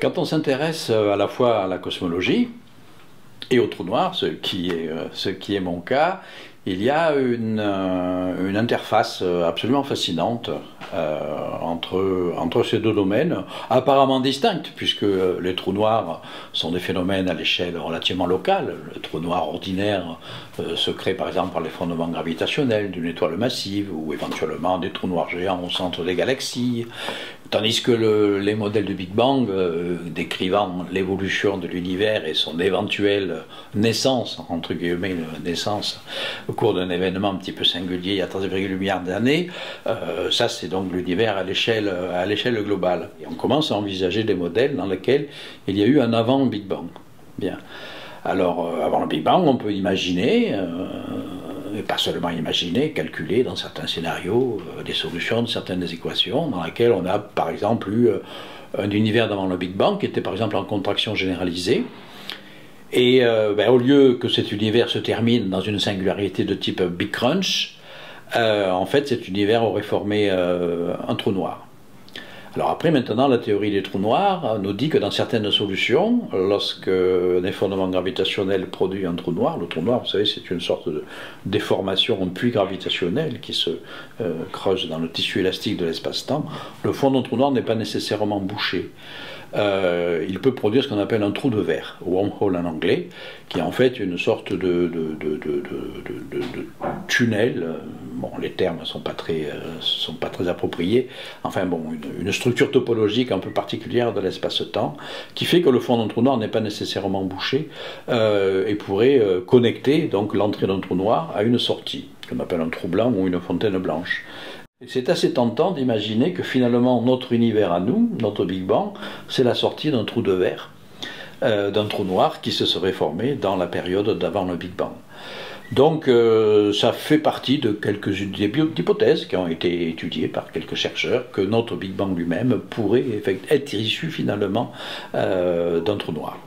Quand on s'intéresse à la fois à la cosmologie et au trou noir, ce qui est mon cas, il y a une interface absolument fascinante entre ces deux domaines, apparemment distincts, puisque les trous noirs sont des phénomènes à l'échelle relativement locale. Le trou noir ordinaire se crée par exemple par l'effondrement gravitationnel d'une étoile massive, ou éventuellement des trous noirs géants au centre des galaxies, tandis que les modèles de Big Bang, décrivant l'évolution de l'univers et son éventuelle naissance, entre guillemets, naissance, au cours d'un événement un petit peu singulier il y a 13,8 milliards d'années, ça c'est donc l'univers à l'échelle globale. Et on commence à envisager des modèles dans lesquels il y a eu un avant Big Bang. Bien. Alors, avant le Big Bang, on peut imaginer, et pas seulement imaginer, calculer dans certains scénarios des solutions de certaines équations dans lesquelles on a par exemple eu un univers d'avant le Big Bang qui était par exemple en contraction généralisée. Et au lieu que cet univers se termine dans une singularité de type Big Crunch, en fait cet univers aurait formé un trou noir. Alors après, maintenant, la théorie des trous noirs nous dit que dans certaines solutions, lorsque un effondrement gravitationnel produit un trou noir, le trou noir, vous savez, c'est une sorte de déformation, un puits gravitationnel qui se creuse dans le tissu élastique de l'espace-temps, le fond d'un trou noir n'est pas nécessairement bouché. Il peut produire ce qu'on appelle un trou de verre, wormhole en anglais, qui est en fait une sorte de tunnel. Bon, les termes ne sont pas très appropriés. Enfin bon, une structure topologique un peu particulière de l'espace-temps, qui fait que le fond d'un trou noir n'est pas nécessairement bouché et pourrait connecter donc l'entrée d'un trou noir à une sortie, qu'on appelle un trou blanc ou une fontaine blanche. C'est assez tentant d'imaginer que finalement notre univers à nous, notre Big Bang, c'est la sortie d'un trou de verre, d'un trou noir qui se serait formé dans la période d'avant le Big Bang. Donc ça fait partie de quelques hypothèses qui ont été étudiées par quelques chercheurs, que notre Big Bang lui-même pourrait être issu finalement d'un trou noir.